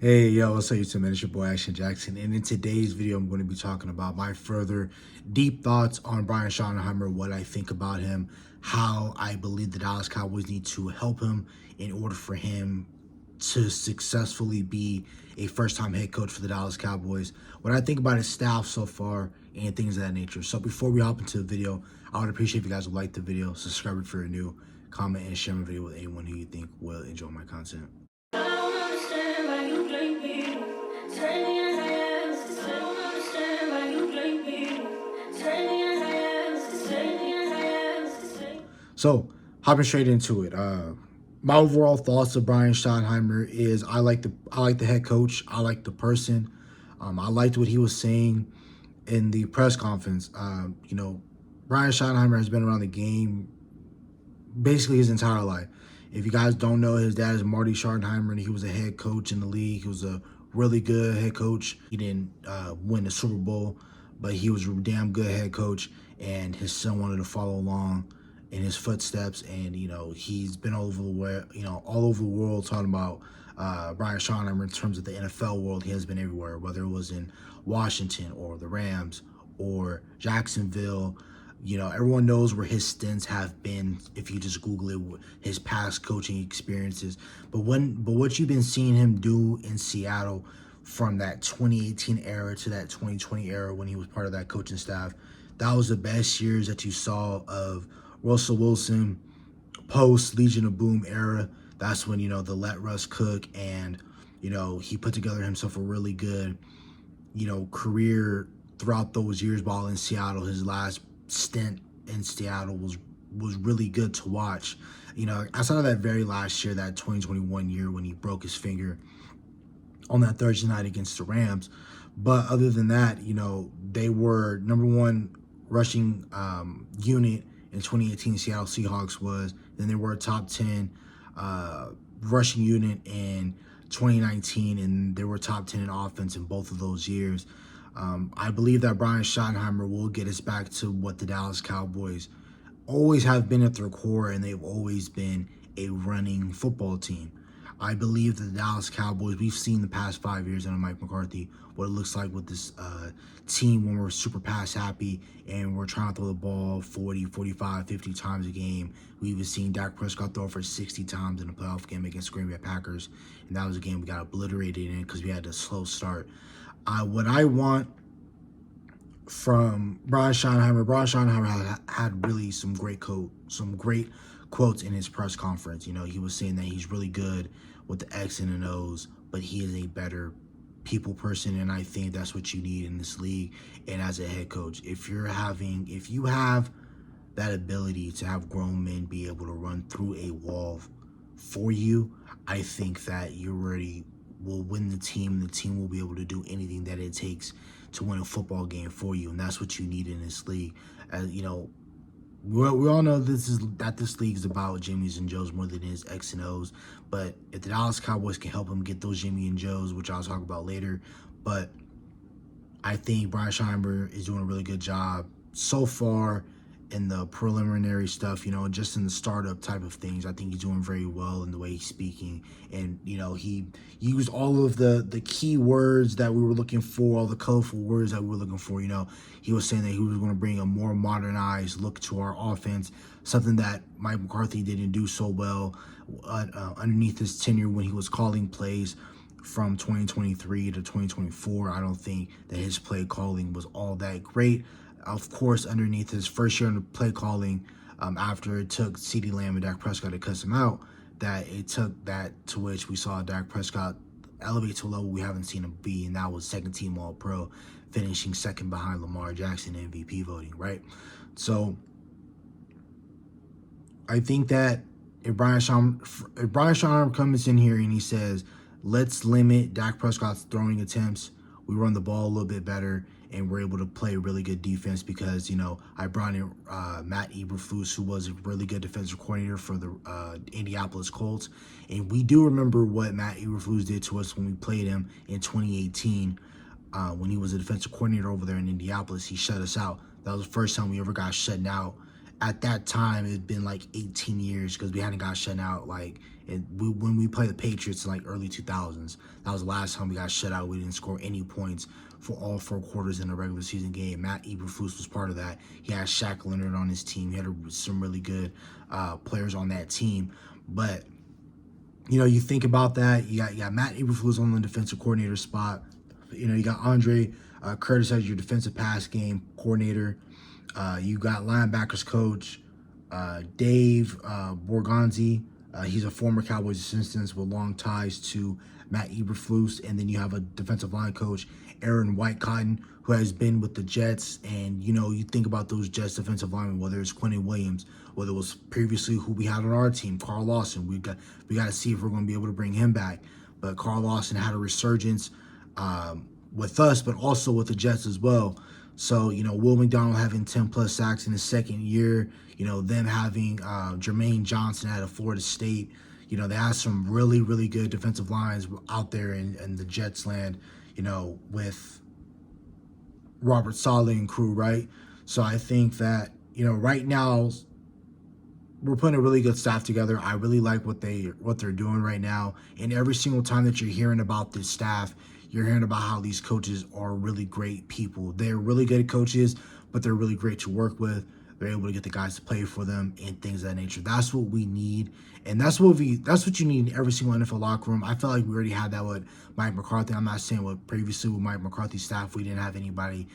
Hey, yo, what's up, YouTube, man? It's your boy, Action Jackson. And in today's video, I'm going to be talking about my further deep thoughts on Brian Schottenheimer, what I think about him, how I believe the Dallas Cowboys need to help him in order for him to successfully be a first-time head coach for the Dallas Cowboys, what I think about his staff so far, and things of that nature. So before we hop into the video, I would appreciate if you guys would like the video, subscribe if you're new, comment, and share my video with anyone who you think will enjoy my content. So, hopping straight into it. My overall thoughts of Brian Schottenheimer is I like the head coach. I like the person. I liked what he was saying in the press conference. Brian Schottenheimer has been around the game basically his entire life. If you guys don't know, his dad is Marty Schottenheimer, and he was a head coach in the league. He was a really good head coach. He didn't win the Super Bowl, but he was a damn good head coach, and his son wanted to follow along in his footsteps. And he's been all over the world talking about Brian Schottenheimer in terms of the NFL world. He has been everywhere, whether it was in Washington or the Rams or Jacksonville. Everyone knows where his stints have been if you just Google it, his past coaching experiences. But what you've been seeing him do in Seattle from that 2018 era to that 2020 era when he was part of that coaching staff, that was the best years that you saw of Russell Wilson post Legion of Boom era. That's when, the let Russ cook, and, he put together himself a really good, career throughout those years while in Seattle. His last stint in Seattle was really good to watch. Outside of that very last year, that 2021 year when he broke his finger on that Thursday night against the Rams. But other than that, they were number one rushing unit in 2018. Seattle Seahawks was. Then they were a top 10 rushing unit in 2019, and they were top 10 in offense in both of those years. I believe that Brian Schottenheimer will get us back to what the Dallas Cowboys always have been at their core, and they've always been a running football team. I believe that the Dallas Cowboys, we've seen the past 5 years under Mike McCarthy, what it looks like with this team when we're super pass happy and we're trying to throw the ball 40, 45, 50 times a game. We even seen Dak Prescott throw for 60 times in a playoff game against Green Bay Packers, and that was a game we got obliterated in because we had a slow start. What I want from Brian Schottenheimer had really some great quotes in his press conference. He was saying that he's really good with the X and the O's, but he is a better people person, and I think that's what you need in this league. And as a head coach, if you have that ability to have grown men be able to run through a wall for you, I think that you already will win the team. The team will be able to do anything that it takes to win a football game for you, and that's what you need in this league. We all know this league is about Jimmys and Joes more than it is X and O's. But if the Dallas Cowboys can help him get those Jimmy and Joes, which I'll talk about later, but I think Brian Schottenheimer is doing a really good job so far in the preliminary stuff, just in the startup type of things. I think he's doing very well in the way he's speaking. And, he used all of the key words that we were looking for, all the colorful words that we were looking for. He was saying that he was going to bring a more modernized look to our offense, something that Mike McCarthy didn't do so well underneath his tenure when he was calling plays from 2023 to 2024. I don't think that his play calling was all that great. Of course, underneath his first year in the play calling, after it took CeeDee Lamb and Dak Prescott to cuss him out, that it took that to which we saw Dak Prescott elevate to a level we haven't seen him be, and that was second team All-Pro, finishing second behind Lamar Jackson in MVP voting, right? So I think that if Brian Schottenheimer comes in here and he says, let's limit Dak Prescott's throwing attempts, we run the ball a little bit better, and we're able to play really good defense because, I brought in Matt Eberflus, who was a really good defensive coordinator for the Indianapolis Colts. And we do remember what Matt Eberflus did to us when we played him in 2018 when he was a defensive coordinator over there in Indianapolis. He shut us out. That was the first time we ever got shut out at that time, it had been like 18 years because we hadn't got shut out. Like, when we played the Patriots in like early 2000s, that was the last time we got shut out. We didn't score any points for all 4 quarters in a regular season game. Matt Eberflus was part of that. He had Shaq Leonard on his team. He had some really good players on that team. But you think about that. You got Matt Eberflus on the defensive coordinator spot. You got Andre Curtis as your defensive pass game coordinator. You got linebackers coach Dave Borgonzi. He's a former Cowboys assistant with long ties to Matt Eberflus. And then you have a defensive line coach, Aaron Whitecotton, who has been with the Jets. And, you think about those Jets defensive linemen, whether it's Quentin Williams, whether it was previously who we had on our team, Carl Lawson. We got to see if we're going to be able to bring him back. But Carl Lawson had a resurgence with us, but also with the Jets as well. So, Will McDonald having 10-plus sacks in his second year, them having Jermaine Johnson out of Florida State. They have some really, really good defensive lines out there in the Jets land, with Robert Saleh and crew, right? So I think that, right now we're putting a really good staff together. I really like what they're doing right now. And every single time that you're hearing about this staff, you're hearing about how these coaches are really great people. They're really good coaches, but they're really great to work with. They're able to get the guys to play for them and things of that nature. That's what we need, and that's what you need in every single NFL locker room. I felt like we already had that with Mike McCarthy. I'm not saying what previously with Mike McCarthy's staff we didn't have anybody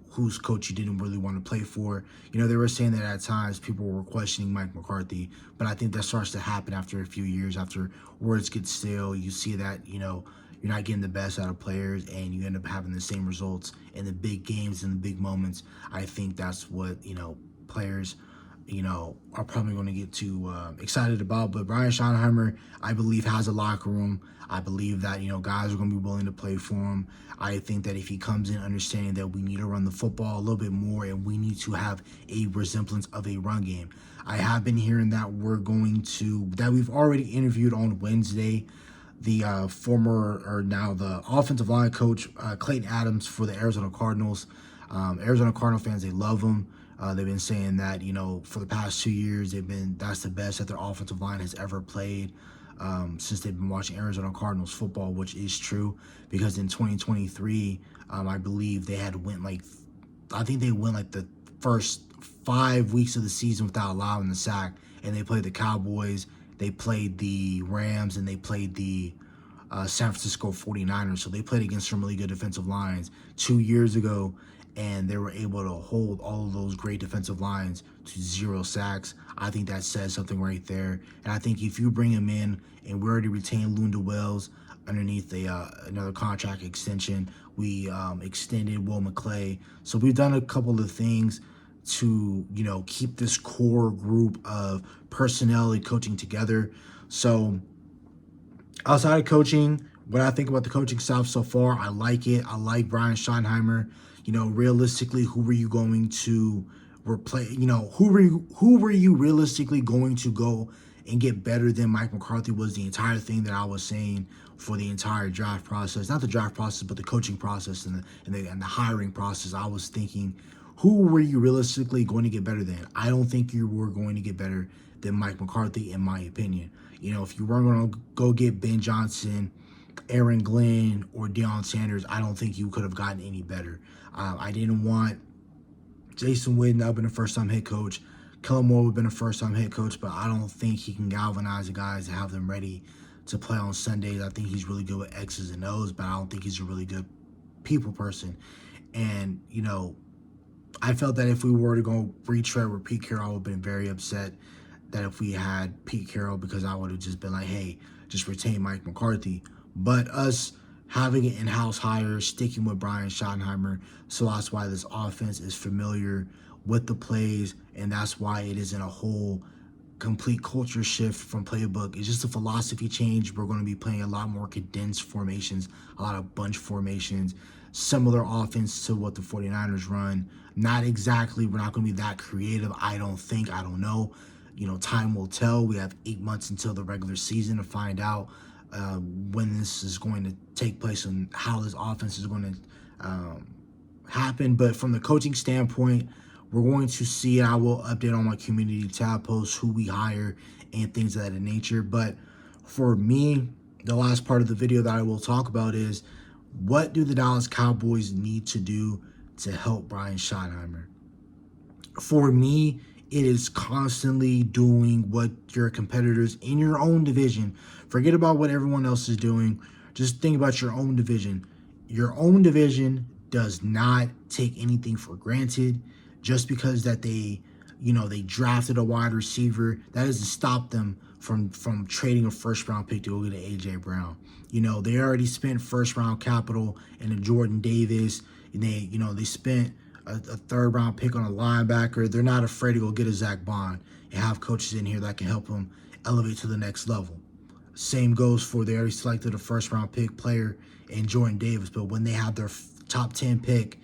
whose coach you didn't really want to play for. They were saying that at times people were questioning Mike McCarthy, but I think that starts to happen after a few years, after words get stale. You see that, you're not getting the best out of players, and you end up having the same results in the big games and the big moments. I think that's what, players, are probably going to get too excited about. But Brian Schottenheimer, I believe, has a locker room. I believe that, guys are going to be willing to play for him. I think that if he comes in understanding that we need to run the football a little bit more and we need to have a resemblance of a run game. I have been hearing that we've already interviewed on Wednesday the the offensive line coach, Clayton Adams for the Arizona Cardinals. Arizona Cardinal fans, they love him. They've been saying that, for the past 2 years, that's the best that their offensive line has ever played since they've been watching Arizona Cardinals football, which is true because in 2023, I believe they went like the first 5 weeks of the season without allowing the sack, and they played the Cowboys, they played the Rams, and they played the San Francisco 49ers. So they played against some really good defensive lines 2 years ago, and they were able to hold all of those great defensive lines to 0 sacks. I think that says something right there. And I think if you bring him in, and we already retained Lunda Wells underneath another contract extension, we extended Will McClay. So we've done a couple of things to, keep this core group of personnel and coaching together. So outside of coaching, what I think about the coaching staff so far, I like it. I like Brian Schottenheimer. Realistically, who were you going to replace? Who were you realistically going to go and get better than Mike McCarthy was the entire thing that I was saying for the entire draft process. Not the draft process, but the coaching process and the hiring process. I was thinking, who were you realistically going to get better than? I don't think you were going to get better than Mike McCarthy, in my opinion. If you weren't going to go get Ben Johnson, Aaron Glenn, or Deion Sanders, I don't think you could have gotten any better. I didn't want Jason Witten to have been a first-time head coach. Kellen Moore would have been a first-time head coach, but I don't think he can galvanize the guys and have them ready to play on Sundays. I think he's really good with X's and O's, but I don't think he's a really good people person. And, I felt that if we were to go retread with Pete Carroll, I would have been very upset that if we had Pete Carroll, because I would have just been like, hey, just retain Mike McCarthy. But us having an in-house hire, sticking with Brian Schottenheimer, so that's why this offense is familiar with the plays, and that's why it isn't a whole complete culture shift from playbook. It's just a philosophy change. We're going to be playing a lot more condensed formations, a lot of bunch formations, similar offense to what the 49ers run. Not exactly, we're not going to be that creative, I don't think. I don't know. Time will tell. We have 8 months until the regular season to find out when this is going to take place and how this offense is going to happen. But from the coaching standpoint, We're going to see, I will update on my community tab posts who we hire and things of that nature. But for me, the last part of the video that I will talk about is, what do the Dallas Cowboys need to do to help Brian Schottenheimer? For me, it is constantly doing what your competitors in your own division, forget about what everyone else is doing, just think about your own division. Your own division does not take anything for granted. Just because that they drafted a wide receiver, that doesn't stop them from trading a first round pick to go get an AJ Brown. They already spent first round capital in a Jordan Davis, and they spent a third round pick on a linebacker. They're not afraid to go get a Zach Bond and have coaches in here that can help them elevate to the next level. Same goes for, they already selected a first round pick player in Jordan Davis, but when they have their top 10 pick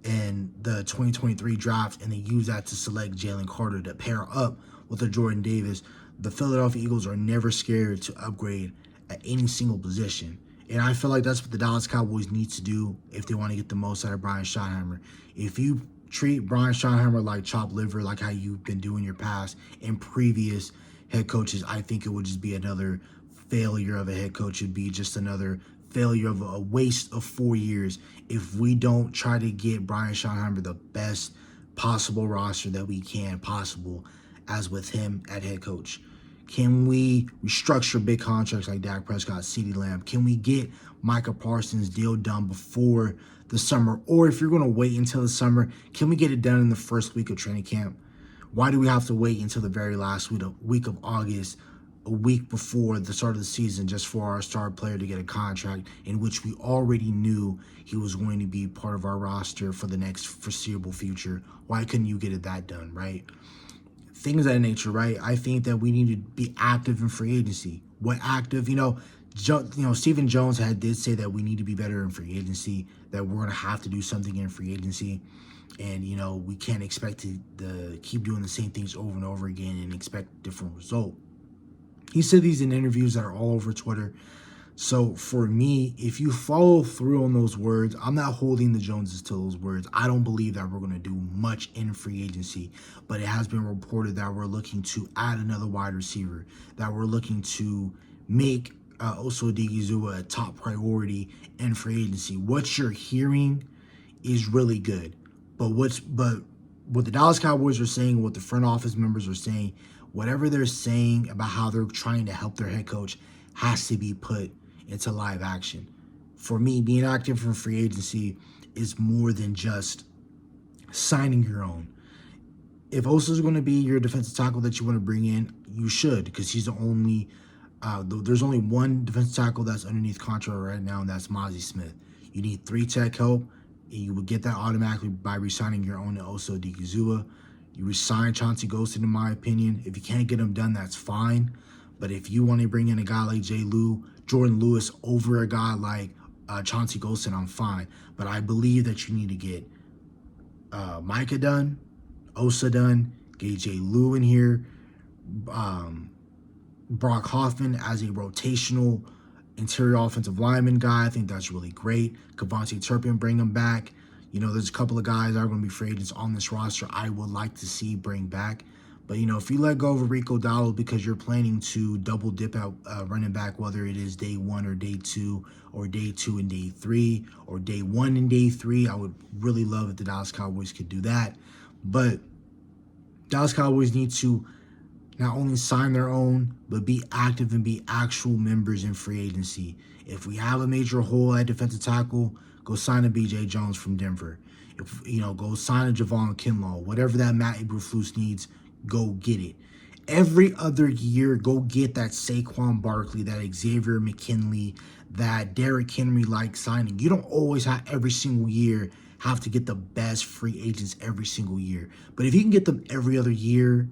in the 2023 draft and they use that to select Jalen Carter to pair up with a Jordan Davis, the Philadelphia Eagles are never scared to upgrade at any single position. And I feel like that's what the Dallas Cowboys need to do if they want to get the most out of Brian Schottenheimer. If you treat Brian Schottenheimer like chopped liver, like how you've been doing your past and previous head coaches, I think it would just be another failure of a head coach. It'd be just another failure of a waste of 4 years if we don't try to get Brian Schottenheimer the best possible roster that we can possible as with him at head coach. Can we restructure big contracts like Dak Prescott, CeeDee Lamb? Can we get Micah Parsons' deal done before the summer? Or if you're going to wait until the summer, can we get it done in the first week of training camp? Why do we have to wait until the very last week of August, a week before the start of the season, just for our star player to get a contract in which we already knew he was going to be part of our roster for the next foreseeable future? Why couldn't you get that done, right? Things of that nature, right? I think that we need to be active in free agency. What active? Stephen Jones did say that we need to be better in free agency, that we're going to have to do something in free agency. And, we can't expect to keep doing the same things over and over again and expect different result. He said these in interviews that are all over Twitter. So for me, if you follow through on those words, I'm not holding the Joneses to those words. I don't believe that we're going to do much in free agency, but it has been reported that we're looking to add another wide receiver, that we're looking to make Osa Odighizuwa a top priority in free agency. What you're hearing is really good, but what the Dallas Cowboys are saying, what the front office members are saying, whatever they're saying about how they're trying to help their head coach has to be put into live action. For me, being active in free agency is more than just signing your own. If Osa is going to be your defensive tackle that you want to bring in, you should, because he's the only. There's only one defensive tackle that's underneath contract right now, and that's Mozzie Smith. You need 3 tech help, and you would get that automatically by re-signing your own Osa Odighizuwa. You resign Chauncey Golston, in my opinion. If you can't get him done, that's fine. But if you want to bring in a guy like Jordan Lewis over a guy like Chauncey Golston, I'm fine. But I believe that you need to get Micah done, Osa done, get J. Lou in here, Brock Hoffman as a rotational interior offensive lineman guy. I think that's really great. Kavontae Turpin, bring him back. There's a couple of guys that are going to be free agents on this roster I would like to see bring back. But, if you let go of Rico Dowdle because you're planning to double dip out running back, whether it is day 1 or day 2 or day 2 and day 3 or day 1 and day 3, I would really love if the Dallas Cowboys could do that. But Dallas Cowboys need to not only sign their own, but be active and be actual members in free agency. If we have a major hole at defensive tackle, go sign a B.J. Jones from Denver. Go sign a Javon Kinlaw. Whatever that Matt Eberflus needs, go get it. Every other year, go get that Saquon Barkley, that Xavier McKinley, that Derrick Henry-like signing. You don't always have every single year have to get the best free agents every single year. But if you can get them every other year,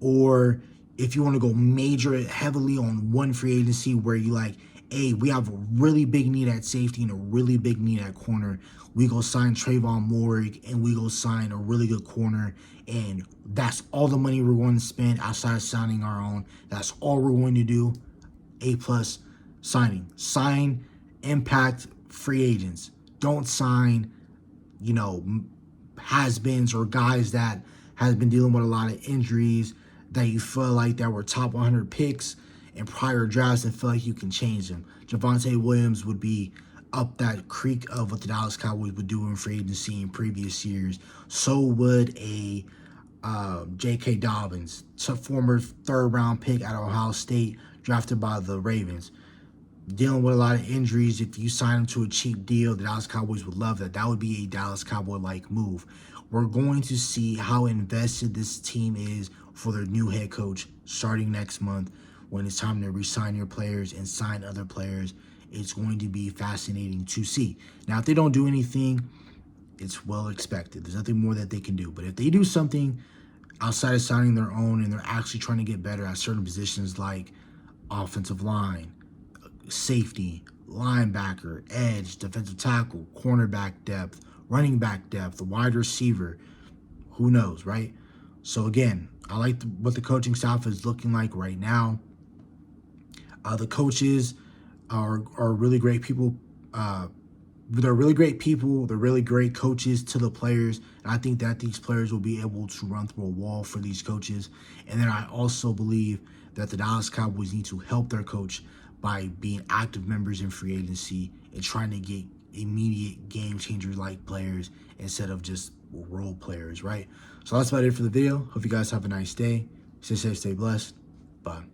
or if you want to go major heavily on one free agency where you hey, we have a really big need at safety and a really big need at corner, we go sign Trayvon Moehrig and we go sign a really good corner, and that's all the money we're going to spend outside of signing our own. That's all we're going to do. A+ signing. Sign impact free agents. Don't sign, has-beens or guys that has been dealing with a lot of injuries that you feel like that were top 100 picks in prior drafts and feel like you can change them. Javonte Williams would be up that creek of what the Dallas Cowboys would do in free agency in previous years. So would a J.K. Dobbins, former third-round pick out of Ohio State, drafted by the Ravens. Dealing with a lot of injuries, if you sign him to a cheap deal, the Dallas Cowboys would love that. That would be a Dallas Cowboy-like move. We're going to see how invested this team is for their new head coach starting next month when it's time to re-sign your players and sign other players. It's going to be fascinating to see. Now, if they don't do anything, it's well expected. There's nothing more that they can do. But if they do something outside of signing their own and they're actually trying to get better at certain positions like offensive line, safety, linebacker, edge, defensive tackle, cornerback depth, running back depth, wide receiver, who knows, right? So again, I like what the coaching staff is looking like right now. The coaches are really great people. They're really great people. They're really great coaches to the players. And I think that these players will be able to run through a wall for these coaches. And then I also believe that the Dallas Cowboys need to help their coach by being active members in free agency and trying to get immediate game changer like players instead of just role players, right? So that's about it for the video. Hope you guys have a nice day. Stay safe, stay blessed. Bye.